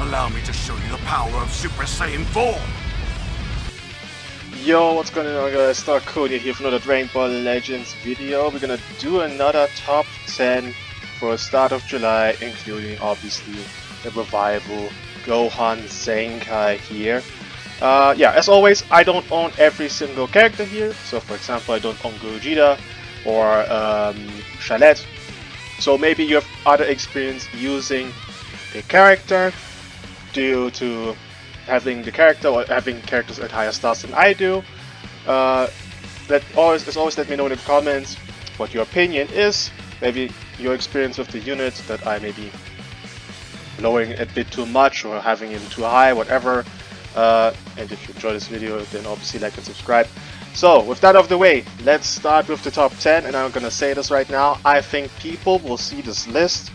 Allow me to show you the power of Super Saiyan 4! Yo, what's going on guys? Cody here for another Dragonball Legends video. We're gonna do another top 10 for the start of July, including obviously the revival Gohan Zenkai here. Yeah, as always, I don't own every single character here. So for example, I don't own Gogeta or Chalet. So maybe you have other experience using the character due to having the character or having characters at higher stats than I do. Always let me know in the comments what your opinion is. Maybe your experience with the unit that I may be lowering a bit too much or having him too high, whatever. And if you enjoy this video, then obviously like and subscribe. So with that out of the way, let's start with the top 10, and I'm gonna say this right now. I think people will see this list,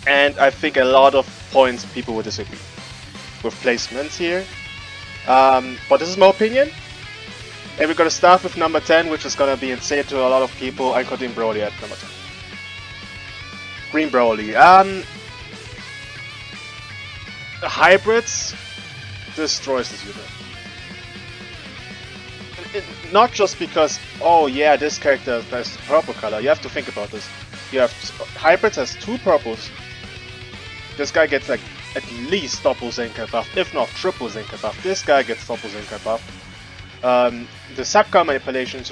and I think a lot of points people will disagree with placements here. But this is my opinion. And we're gonna start with number 10, which is gonna be insane to a lot of people. I'm putting Broly at number 10. Green Broly. Hybrids destroys this unit. Not just because, oh yeah, this character has the purple color. You have to think about this. You have Hybrids has 2 purples. This guy gets like at least double Zenkai buff, if not triple Zenkai buff. This guy gets double Zenkai buff. The subcard manipulation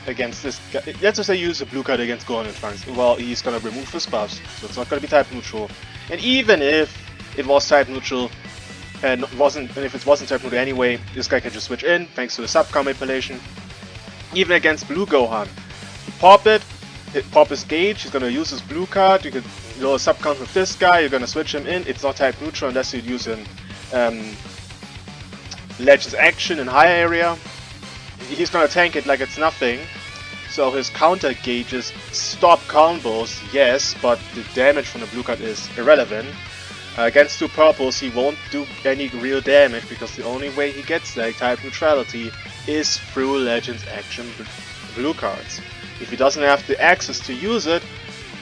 against this guy, let's just say you use a blue card against Gohan and Trunks. Well, he's gonna remove his buffs, so it's not gonna be type neutral. And even if it was type neutral, and if it wasn't type neutral anyway, this guy can just switch in thanks to the subcard manipulation. Even against blue Gohan, you pop his gauge, he's gonna use his blue card, you can lower subcount with this guy, you're gonna switch him in, it's not type neutral unless you use an Legends action in high area. He's gonna tank it like it's nothing, so his counter gauges stop combos, yes, but the damage from the blue card is irrelevant. Against 2 purples, he won't do any real damage because the only way he gets like type neutrality is through Legends action blue cards. If he doesn't have the access to use it,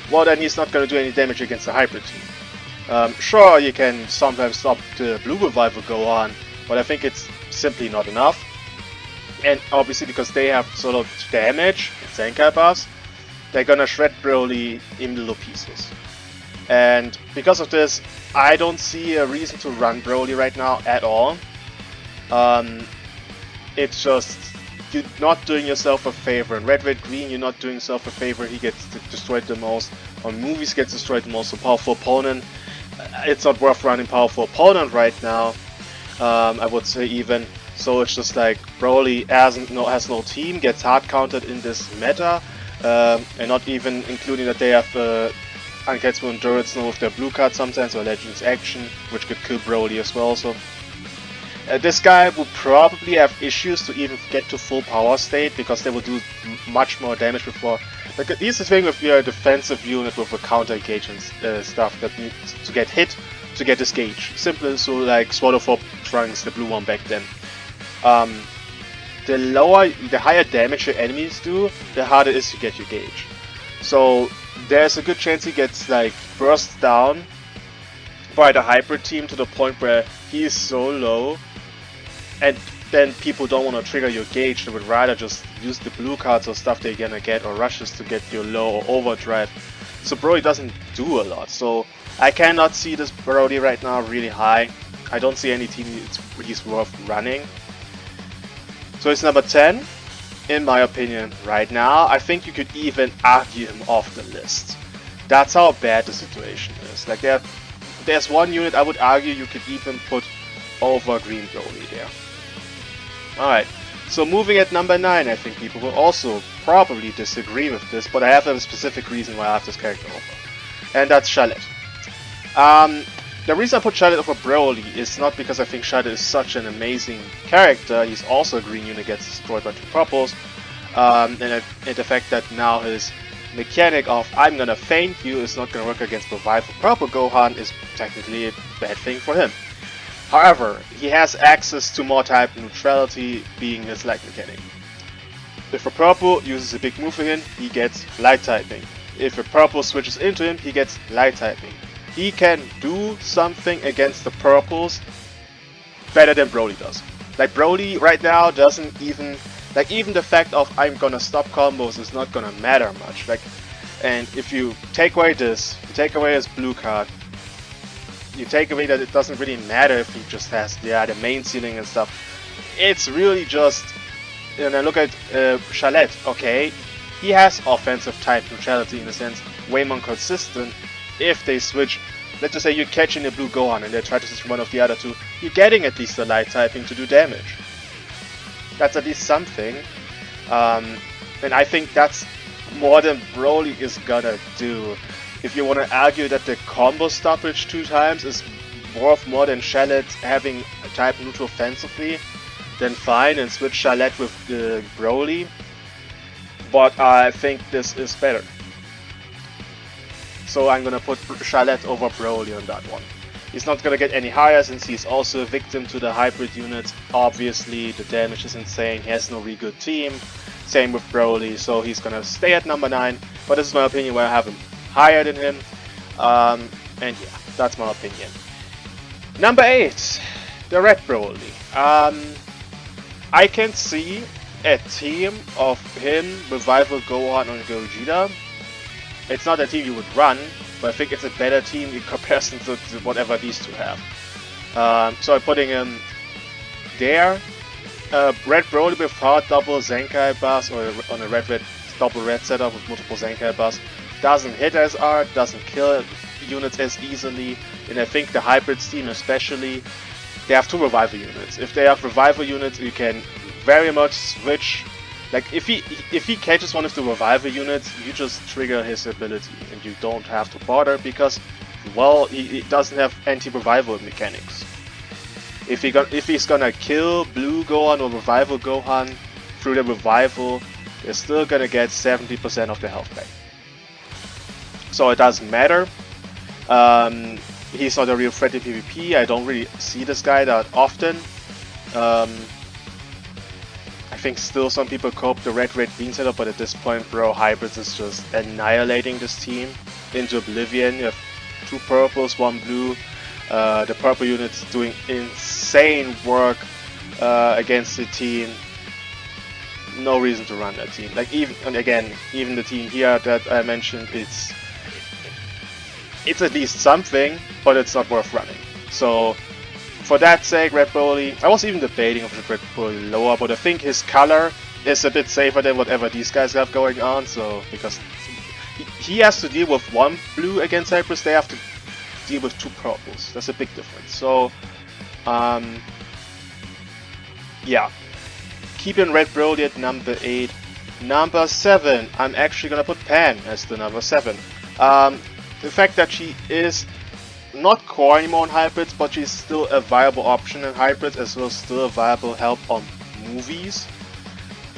well then he's not going to do any damage against the hybrid team. Sure, you can sometimes stop the blue revival go on, but I think it's simply not enough. And obviously because they have sort of damage, Zenkai buffs, they're gonna shred Broly in little pieces. And because of this, I don't see a reason to run Broly right now at all. It's just, you're not doing yourself a favor. In Red, Green, you're not doing yourself a favor. He gets destroyed the most. On movies, gets destroyed the most. So powerful opponent, it's not worth running powerful opponent right now. I would say even. So it's just like Broly has no team, gets hard countered in this meta, and not even including that they have Unketsu Endurance with their blue card sometimes, or Legends action, which could kill Broly as well. So this guy will probably have issues to even get to full power state because they will do much more damage before. Like, here's the thing with your defensive unit with a counter gauge and stuff that needs to get hit to get this gauge. Simple, so like Swallow for Trunks, the blue one back then. The higher damage your enemies do, the harder it is to get your gauge. So there's a good chance he gets like burst down by the hybrid team to the point where he is so low, and then people don't want to trigger your gauge. They would rather just use the blue cards or stuff they're gonna get, or rushes to get your low or overdrive. So Broly doesn't do a lot. So I cannot see this Broly right now really high. I don't see any team he's worth running. So it's number 10, in my opinion, right now. I think you could even argue him off the list. That's how bad the situation is. Like there's one unit I would argue you could even put over Green Broly there. Alright, so moving at number 9, I think people will also probably disagree with this, but I have a specific reason why I have this character over. And that's Chalet. The reason I put Chalet over Broly is not because I think Chalet is such an amazing character. He's also a green unit, gets destroyed by 2 purples. And the fact that now his mechanic of I'm gonna feint you is not gonna work against Revival Purple Gohan is technically a bad thing for him. However, he has access to more type neutrality, being his lag mechanic. If a purple uses a big move again, he gets light typing. If a purple switches into him, he gets light typing. he can do something against the purples better than Broly does. Like Broly right now doesn't even, like even the fact of I'm gonna stop combos is not gonna matter much. Like, and if you take away this, you take away his blue card, you take away that it doesn't really matter if he just has the main ceiling and stuff. It's really just, and I look at Chalet, okay, he has offensive type neutrality in a sense, way more consistent. If they switch, let's just say you're catching a blue Gohan and they try to switch one of the other two, you're getting at least the light typing to do damage. That's at least something. And I think that's more than Broly is gonna do. If you want to argue that the combo stoppage 2 times is worth more than Chalet having a type neutral offensively, then fine and switch Chalet with Broly. But I think this is better. So I'm gonna put Chalet over Broly on that one. He's not gonna get any higher since he's also a victim to the hybrid units. Obviously the damage is insane, he has no really good team. Same with Broly, so he's gonna stay at number 9. But this is my opinion where I have him higher than him. And yeah, that's my opinion. Number 8, the Red Broly. I can see a team of him, Revival Gohan and Gogeta. It's not a team you would run, but I think it's a better team in comparison to whatever these two have. So I'm putting him there. Red Broly with hard double Zenkai bars, or on a red double red setup with multiple Zenkai bars, doesn't hit as hard, doesn't kill units as easily, and I think the hybrids team especially, they have 2 revival units. If they have revival units, you can very much switch. Like if he catches one of the revival units, you just trigger his ability and you don't have to bother because, well, he doesn't have anti-revival mechanics. If he's gonna kill Blue Gohan or Revival Gohan through the revival, they're still gonna get 70% of the health back. So it doesn't matter. He's not a real threat in PvP. I don't really see this guy that often. I think still some people cope the red green setup, but at this point, bro, hybrids is just annihilating this team into oblivion. You have 2 purples, 1 blue. The purple unit's doing insane work against the team. No reason to run that team. Like even the team here that I mentioned, it's at least something, but it's not worth running. So for that sake, Red Broly, I was even debating if Red Broly lower, but I think his color is a bit safer than whatever these guys have going on. So because he has to deal with 1 blue against Cypress, they have to deal with 2 purples. That's a big difference. So yeah, keeping Red Broly at number 8. Number 7, I'm actually gonna put Pan as the number 7. The fact that she is not core anymore in hybrids, but she's still a viable option in hybrids, as well as still a viable help on movies,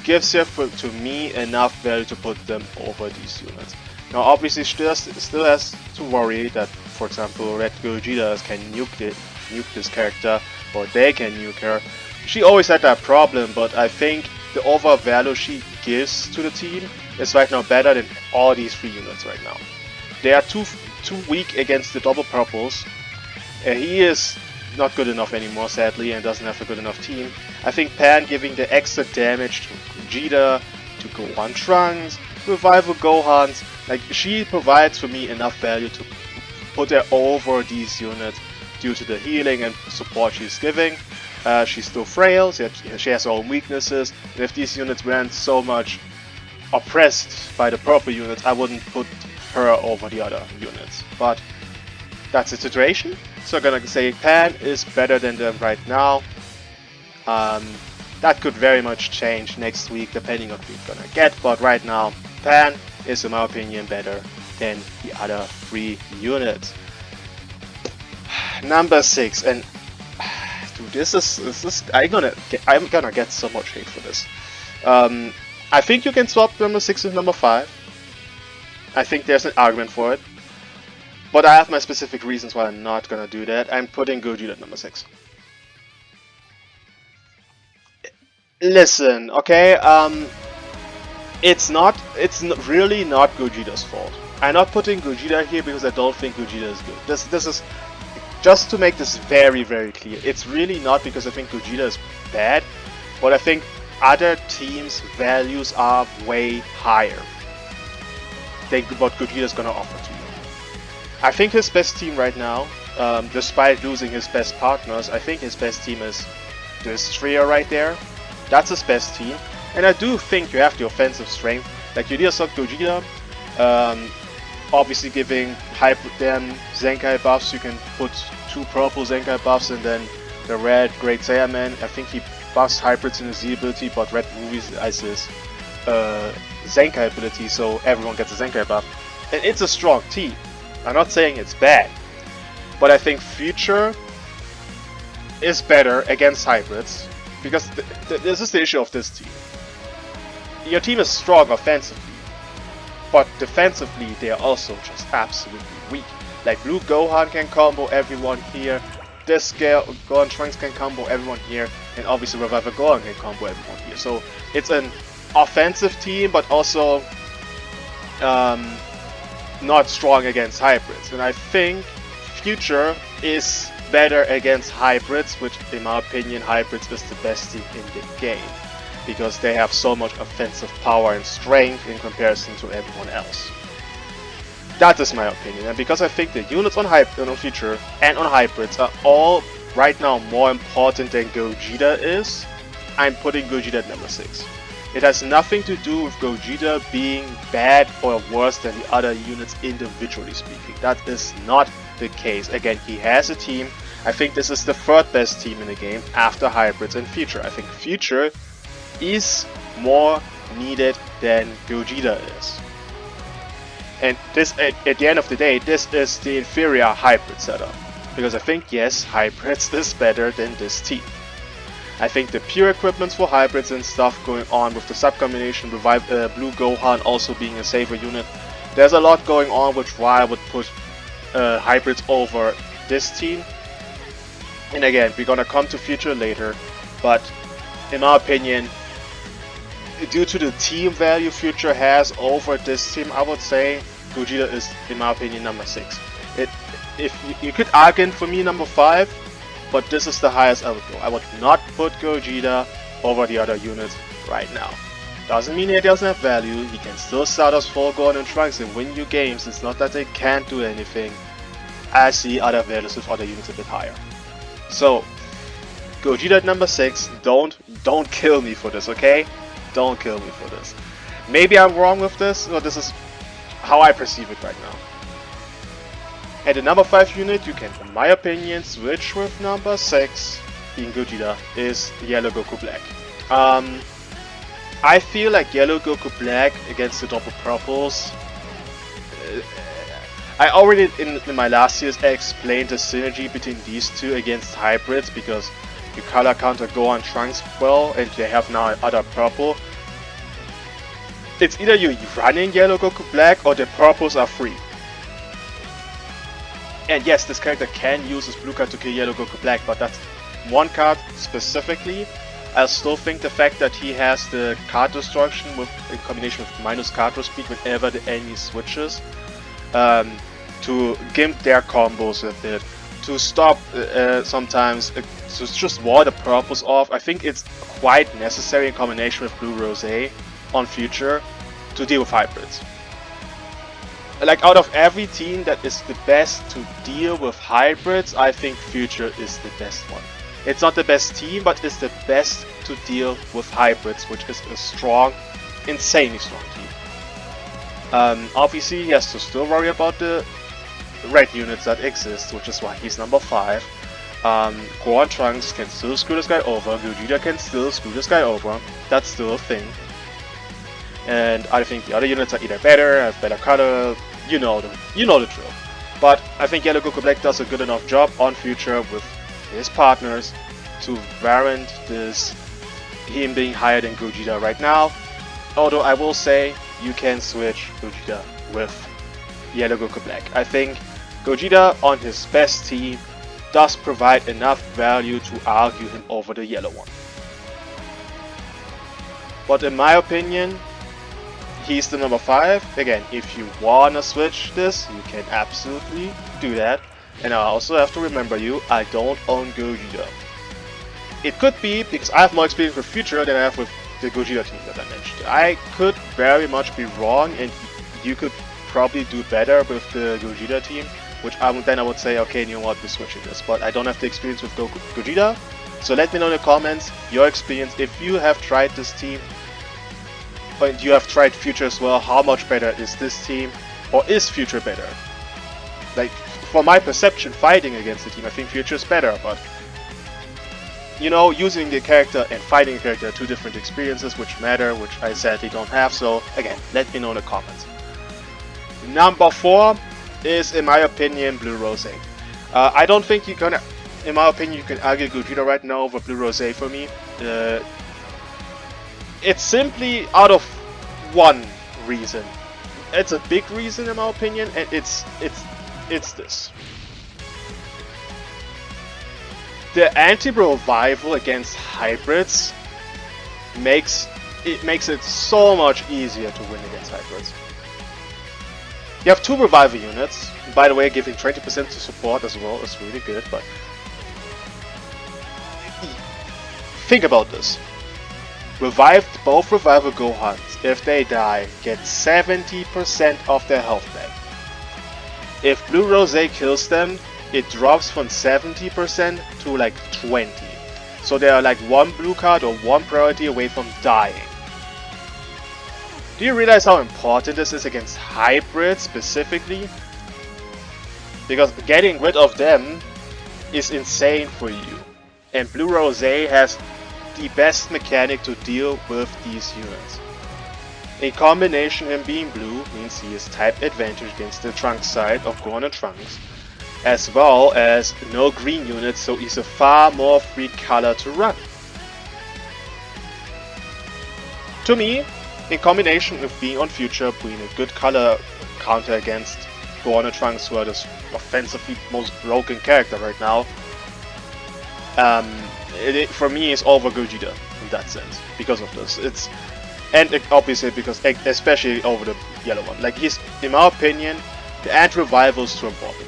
gives her, to me, enough value to put them over these units. Now obviously she still has to worry that, for example, Red Gogeta can nuke this character, or they can nuke her. She always had that problem, but I think the overall value she gives to the team is right now better than all these 3 units right now. They are too weak against the double purples. He is not good enough anymore, sadly, and doesn't have a good enough team. I think Pan giving the extra damage to Gogeta, to Gohan Trunks, Revival Gohans, like she provides for me enough value to put her over these units due to the healing and support she's giving. She's still frail, she has her own weaknesses, and if these units weren't so much oppressed by the purple units, I wouldn't put her over the other units. But that's the situation, so I'm gonna say Pan is better than them right now. That could very much change next week depending on what we're gonna get, but right now Pan is in my opinion better than the other 3 units. Number 6, and dude, this is I'm gonna get so much hate for this. I think you can swap number 6 with number 5. I think there's an argument for it, but I have my specific reasons why I'm not gonna do that. I'm putting Gogeta at number 6. Listen, okay, it's really not Gogeta's fault. I'm not putting Gogeta here because I don't think Gogeta is good. This is just to make this very, very clear. It's really not because I think Gogeta is bad, but I think other teams' values are way higher than what Gogeta is gonna offer to you. I think his best team right now, despite losing his best partners, I think his best team is this trio right there. That's his best team, and I do think you have the offensive strength. Like you just saw Gogeta, obviously giving them Zenkai buffs. You can put 2 purple Zenkai buffs and then the red Great Saiyaman. I think he buffs hybrids in his Z ability, but red Ruby is his Zenkai ability, so everyone gets a Zenkai buff. And it's a strong team. I'm not saying it's bad, but I think Future is better against hybrids, because this is the issue of this team. Your team is strong offensively, but defensively they are also just absolutely weak. Like Blue Gohan can combo everyone here, this Gohan Trunks can combo everyone here, and obviously Reviver Gohan can combo everyone here. So it's an offensive team, but also not strong against hybrids. And I think Future is better against hybrids, which in my opinion hybrids is the best team in the game, because they have so much offensive power and strength in comparison to everyone else. That is my opinion, and because I think the units on Future and on hybrids are all right now more important than Gogeta is, I'm putting Gogeta at number 6. It has nothing to do with Gogeta being bad or worse than the other units individually speaking. That is not the case. Again, he has a team. I think this is the 3rd best team in the game after hybrids and Future. I think Future is more needed than Gogeta is. And this, at the end of the day, this is the inferior hybrid setup. Because I think, yes, hybrids is better than this team. I think the pure equipments for hybrids and stuff going on with the sub-combination, Blue Gohan also being a saver unit. There's a lot going on, which why I would put hybrids over this team. And again, we're gonna come to Future later, but in my opinion, due to the team value Future has over this team, I would say Gogeta is, in my opinion, number 6. If you could argue for me number 5, but this is the highest I would go. I would not put Gogeta over the other units right now. Doesn't mean he doesn't have value. He can still start as full Gohan and Trunks and win you games. It's not that they can't do anything. I see other values with other units a bit higher. So Gogeta at number 6. Don't kill me for this, okay? Don't kill me for this. Maybe I'm wrong with this, or this is how I perceive it right now. At the number 5 unit, you can, in my opinion, switch with number 6, being Gogeta, is Yellow Goku Black. I feel like Yellow Goku Black against the double purples. I already, in my last series, explained the synergy between these two against hybrids, because you color counter Gohan Trunks well, and they have now other purple. It's either you're running Yellow Goku Black or the purples are free. And yes, this character can use his blue card to kill Yellow Goku Black, but that's one card specifically. I still think the fact that he has the card destruction in combination with minus card draw speed whenever the enemy switches, to gimp their combos with it, to stop sometimes, to just wall the purples off. I think it's quite necessary in combination with Blue Rose on Future to deal with hybrids. Like, out of every team that is the best to deal with hybrids, I think Future is the best one. It's not the best team, but it's the best to deal with hybrids, which is a strong, insanely strong team. Obviously, he has to still worry about the red units that exist, which is why he's number 5. Gohan Trunks can still screw this guy over, Gogeta can still screw this guy over, that's still a thing. And I think the other units are either better, have better color, you know the drill. But I think Yellow Goku Black does a good enough job on Future with his partners to warrant this, him being higher than Gogeta right now. Although I will say you can switch Gogeta with Yellow Goku Black. I think Gogeta on his best team does provide enough value to argue him over the yellow one. But in my opinion, he's the number 5. Again, if you wanna switch this, you can absolutely do that. And I also have to remember you, I don't own Gogeta. It could be because I have more experience with Future than I have with the Gogeta team that I mentioned. I could very much be wrong, and you could probably do better with the Gogeta team, which then I would say, okay, you know what, we're switching this. But I don't have the experience with Gogeta, so let me know in the comments your experience. If you have tried this team, and you have tried Future as well, how much better is this team, or is Future better? Like, for my perception, fighting against the team, I think Future is better, but you know, using the character and fighting a character are two different experiences which matter, which I sadly don't have, so again, let me know in the comments. Number 4 is, in my opinion, Blue Rose. I don't think you can, in my opinion, you can argue Gogeta right now over Blue Rose for me. It's simply out of one reason. It's a big reason in my opinion, and it's this. The anti-revival against hybrids makes it so much easier to win against hybrids. You have 2 revival units. By the way, giving 20% to support as well is really good, but think about this. Both revival Gohans, if they die, get 70% of their health back. If Blue Rose kills them, it drops from 70% to like 20. So they are like 1 blue card or 1 priority away from dying. Do you realize how important this is against hybrids specifically? Because getting rid of them is insane for you. And Blue Rose has the best mechanic to deal with these units. In combination, him being blue means he is type advantage against the Trunks side of Gohan and Trunks, as well as no green units, so he's a far more free color to run. To me, in combination with being on Future, being a good color counter against Gohan and Trunks, who are the offensively most broken character right now, for me it's over Gogeta in that sense, because of this. Obviously because, especially over the yellow one. Like, he's, in my opinion, the anti-revival is too important.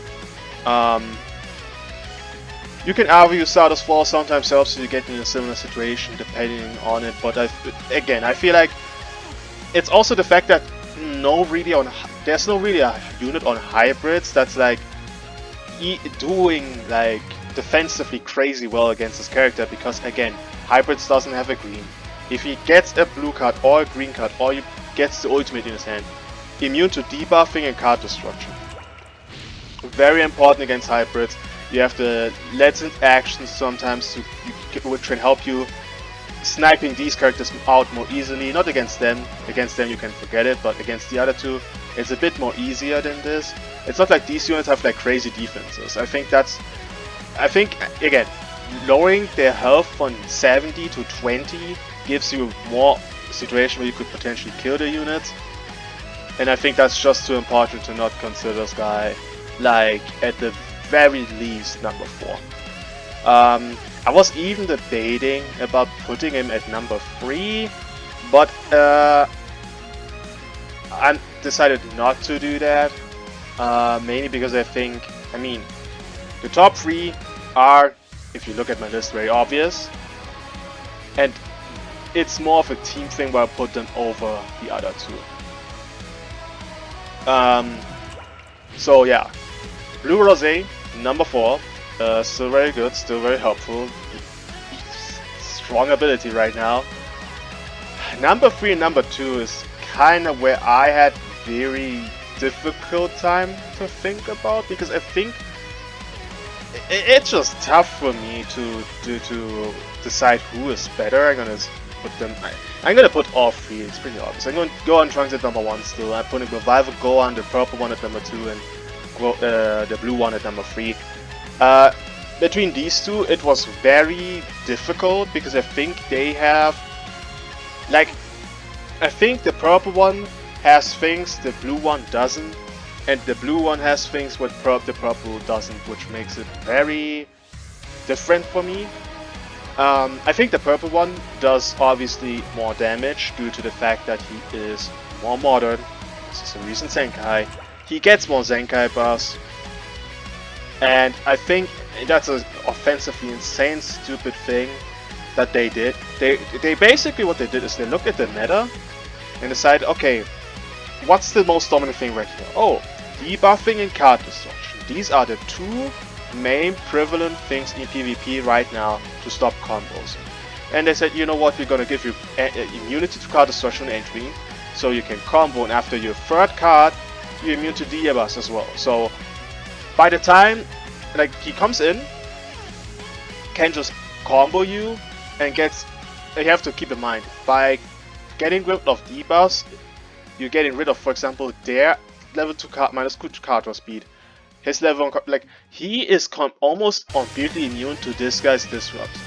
You can argue Stardust Fall sometimes helps you get in a similar situation depending on it, but again, I feel like it's also the fact that there's no really a unit on hybrids that's like doing like defensively crazy well against this character, because again, hybrids doesn't have a green. If he gets a blue card or a green card, or he gets the ultimate in his hand, immune to debuffing and card destruction. Very important against hybrids. You have the legend actions sometimes which can help you sniping these characters out more easily. Not against them. Against them you can forget it, but against the other two, it's a bit more easier than this. It's not like these units have like crazy defenses. I think again, lowering their health from 70 to 20 gives you more situation where you could potentially kill the units, and I think that's just too important to not consider this guy like at the very least number 4. I was even debating about putting him at number 3, but I decided not to do that, mainly because I mean, the top 3 are, if you look at my list, very obvious, and it's more of a team thing where I put them over the other 2. So yeah, Blue Rose, number 4, still very good, still very helpful, strong ability right now. Number 3 and number 2 is kind of where I had very difficult time to think about, because I think it's just tough for me to decide who is better. I'm gonna put all 3, it's pretty obvious. I'm going to go on Trunks at number 1 still. I'm putting Revival Gohan, the purple one at number 2, and the blue one at number 3. Between these two, it was very difficult because I think they have, like, I think the purple one has things the blue one doesn't, and the blue one has things what the purple doesn't, which makes it very different for me. I think the purple one does obviously more damage due to the fact that he is more modern. This is a recent Zenkai. He gets more Zenkai buffs. And I think that's an offensively insane, stupid thing that they did. They basically, what they did is they looked at the meta and decided, okay, what's the most dominant thing right here? Oh, debuffing and card destruction. These are the two main prevalent things in PvP right now to stop combos. And they said, you know what, we're gonna give you immunity to card destruction entry, so you can combo, and after your third card, you're immune to debuffs as well. So by the time like he comes in, can just combo you and gets. You have to keep in mind, by getting rid of debuffs, you're getting rid of, for example, their level 2 card minus 2 card draw speed. His level, like, he is almost completely immune to this guy's disrupt.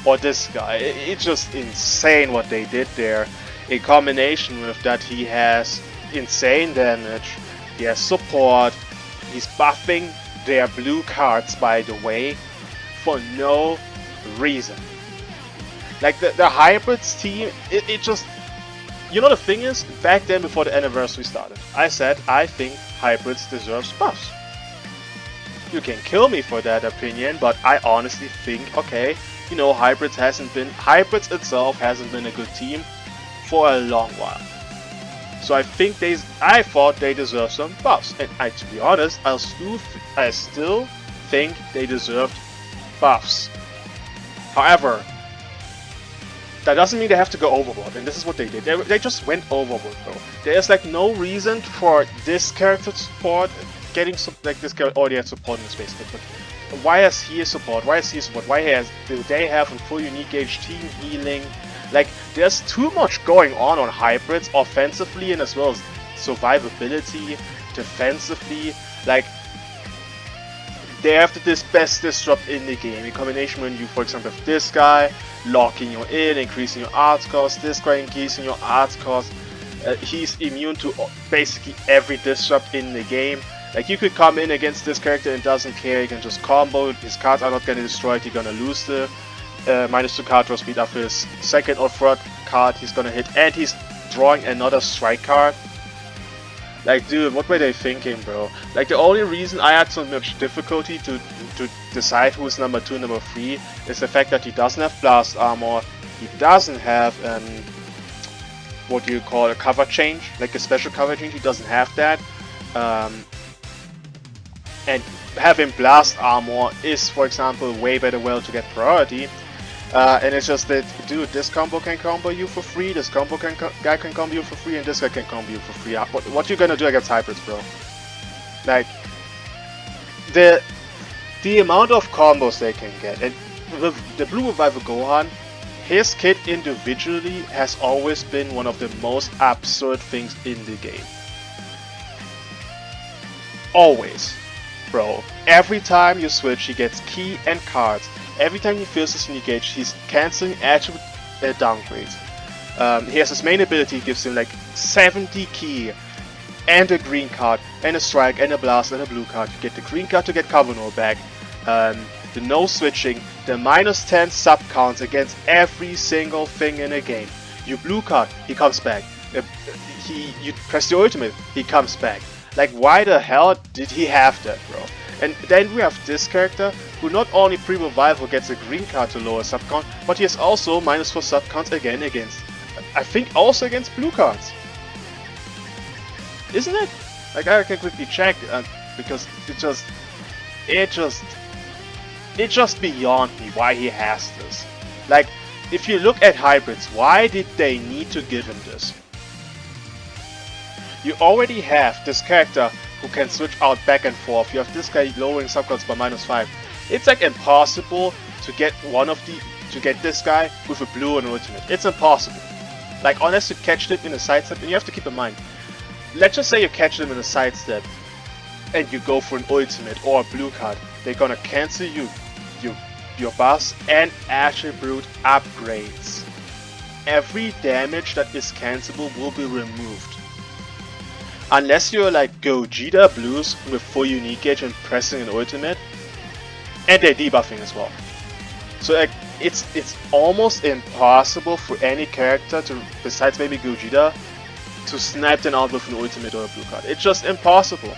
Or this guy. It's just insane what they did there. In combination with that, he has insane damage, he has support, he's buffing their blue cards, by the way, for no reason. Like, the hybrids team, it just... You know, the thing is, back then before the anniversary started, I said I think hybrids deserves buffs. You can kill me for that opinion, but I honestly think, okay, you know, hybrids itself hasn't been a good team for a long while. So I thought they deserve some buffs, and to be honest, I still think they deserved buffs. However, that doesn't mean they have to go overboard, and this is what they did. They just went overboard, bro. There's like no reason for this character support getting like this character. Oh, they have support in this base, but why has he a support? Why is he a support? Do they have a full unique gauge team healing? Like, there's too much going on hybrids, offensively and as well as survivability, defensively. Like, they have the best disrupt in the game. In combination when you, for example, have this guy locking you in, increasing your arts cost, this guy increasing your arts cost. He's immune to basically every disrupt in the game. Like, you could come in against this character and doesn't care, you can just combo, his cards are not gonna destroy it, you're gonna lose the minus 2 card draw speed after his second or third card he's gonna hit, and he's drawing another strike card. Like, dude, what were they thinking, bro? Like, the only reason I had so much difficulty to decide who's number 2 and number 3 is the fact that he doesn't have blast armor, he doesn't have what do you call a cover change, like a special cover change, he doesn't have that. And having blast armor is, for example, way better well to get priority. And it's just that, dude, this combo can combo you for free, this guy can combo you for free, and this guy can combo you for free. What you gonna do against hybrids, bro? Like, the amount of combos they can get, and with the Blue Revival Gohan, his kit individually has always been one of the most absurd things in the game. Always. Bro, every time you switch, he gets key and cards. Every time he fills his unique gauge, he's cancelling attribute downgrades. He has his main ability, gives him like 70 key and a green card and a strike and a blast and a blue card. You get the green card to get Kavano back. The no switching, the minus 10 sub counts against every single thing in a game. You blue card, he comes back. You press the ultimate, he comes back. Like, why the hell did he have that, bro? And then we have this character who not only pre-revival gets a green card to lower sub count, but he has also minus 4 sub counts again against, I think also against blue cards. Isn't it? Like, I can quickly check because it's just beyond me why he has this. Like, if you look at hybrids, why did they need to give him this? You already have this character who can switch out back and forth. You have this guy lowering subcounts by minus 5. It's like impossible to get this guy with a blue and ultimate. It's impossible. Like, unless you catch him in a sidestep, and you have to keep in mind, let's just say you catch him in a sidestep and you go for an ultimate or a blue card. They're gonna cancel your buffs and attribute upgrades. Every damage that is cancelable will be removed. Unless you're like Gogeta Blues with full unique gauge and pressing an ultimate, and they're debuffing as well. So like, it's almost impossible for any character to, besides maybe Gogeta, to snipe them out with an ultimate or a blue card. It's just impossible.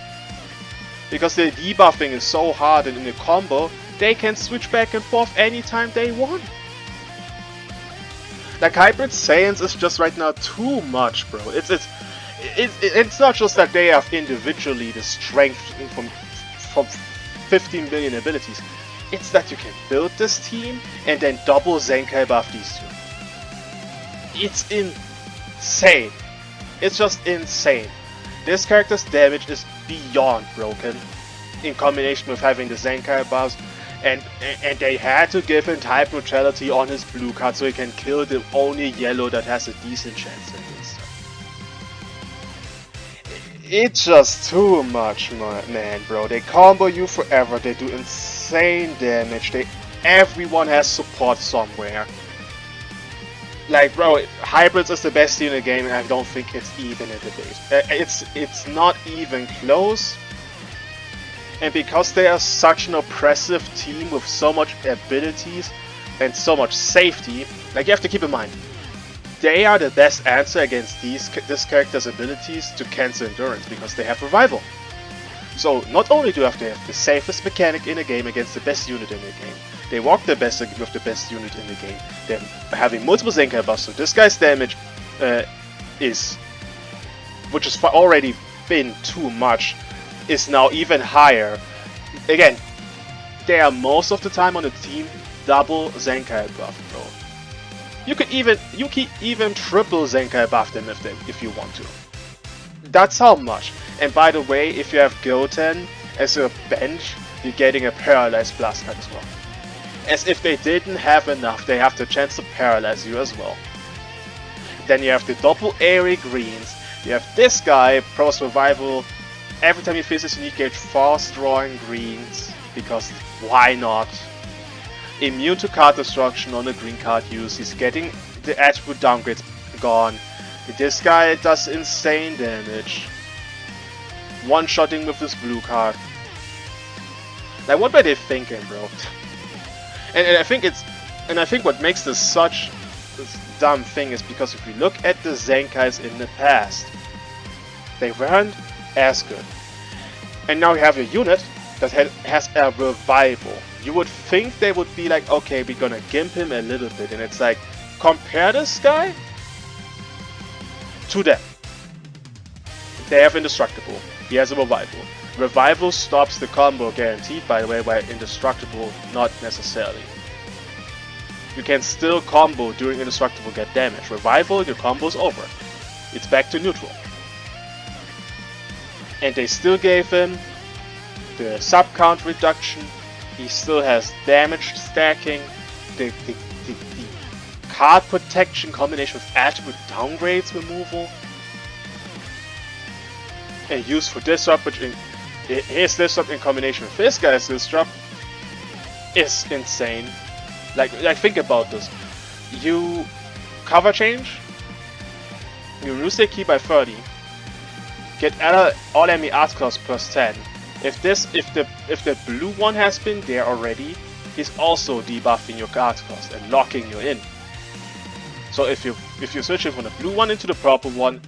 Because the debuffing is so hard, and in a combo, they can switch back and forth anytime they want. Like, Hybrid Saiyans is just right now too much, bro. It's not just that they have individually the strength from 15 billion abilities. It's that you can build this team and then double Zenkai buff these two. It's insane. It's just insane. This character's damage is beyond broken in combination with having the Zenkai buffs, and they had to give him type neutrality on his blue card so he can kill the only yellow that has a decent chance against him. It's just too much, man, bro. They combo you forever, they do insane damage, everyone has support somewhere. Like, bro, Hybrids is the best team in the game, and I don't think it's even a debate. It's not even close. And because they are such an oppressive team with so much abilities and so much safety, like, you have to keep in mind, they are the best answer against this character's abilities to cancel endurance, because they have revival. So not only do you have to have the safest mechanic in the game against the best unit in the game, they walk the best with the best unit in the game. They're having multiple Zenkai buffs, so this guy's damage which has already been too much, is now even higher. Again, they are most of the time on the team double Zenkai buff, bro. You can even triple Zenkai buff them if you want to. That's how much. And by the way, if you have Goten as a bench, you're getting a Paralyzed Blast card as well. As if they didn't have enough, they have the chance to paralyze you as well. Then you have the double airy greens. You have this guy, Pro Survival. Every time he faces unique gauge, fast drawing greens, because why not? Immune to card destruction on the green card use. He's getting the attribute downgrades gone. This guy does insane damage. One-shotting with this blue card. Like, what were they thinking, bro? And I think what makes this such a dumb thing is because if you look at the Zenkais in the past, they weren't as good. And now you have a unit that has a revival. You would think they would be like, okay, we're gonna gimp him a little bit, and it's like, compare this guy to them. They have Indestructible. He has a revival. Revival stops the combo guaranteed, by the way, while Indestructible not necessarily. You can still combo during Indestructible, get damage. Revival, your combo's over. It's back to neutral. And they still gave him the sub count reduction. He still has damage stacking. The card protection combination with attribute downgrades removal. And use for disrupt, which his disrupt in combination with this guy's disrupt is insane. Like think about this. You cover change, you reduce their key by 30, get all enemy art cost plus 10. If the blue one has been there already, he's also debuffing your art cost and locking you in. So if you're switching from the blue one into the purple one,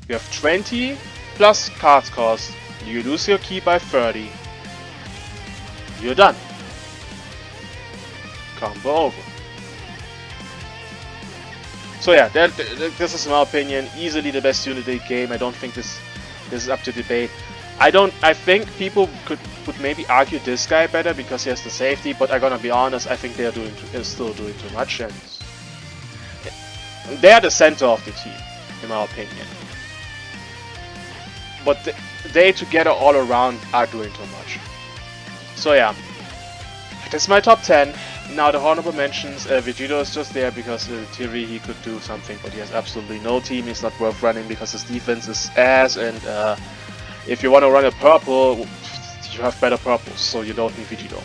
you have 20 plus card cost, you lose your key by 30, you're done. Combo over. So yeah, this is my opinion, easily the best unit in the game. I don't think this is up to debate. I think people would maybe argue this guy better because he has the safety, but I'm gonna be honest, I think they're still doing too much, and they're the center of the team, in my opinion. But they together all around are doing too much. So yeah, this is my top 10. Now the honorable mentions, Vegito is just there because in theory he could do something, but he has absolutely no team. He's not worth running because his defense is ass, and if you want to run a purple, you have better purples, so you don't need Vegito.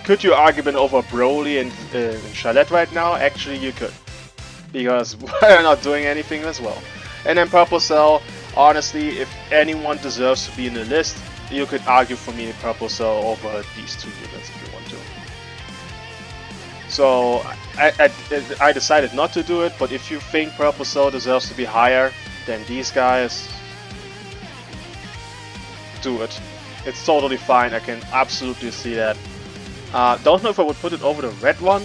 Could you argument over Broly and Charlotte right now? Actually, you could, because we're not doing anything as well. And then Purple Cell, honestly, if anyone deserves to be in the list, you could argue for me Purple Cell over these two units if you want to. So I decided not to do it, but if you think Purple Cell deserves to be higher than these guys, do it. It's totally fine, I can absolutely see that. Don't know if I would put it over the red one,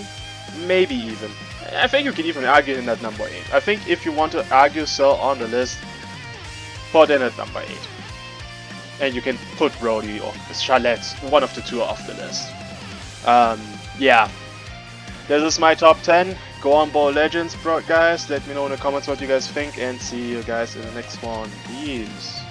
maybe even. I think you can even argue in at number 8. I think if you want to argue Cell on the list, put in at number 8. And you can put Brody or Charlotte, one of the two off the list. Yeah. This is my top 10. Dragonball Legends, guys. Let me know in the comments what you guys think, and see you guys in the next one. Peace.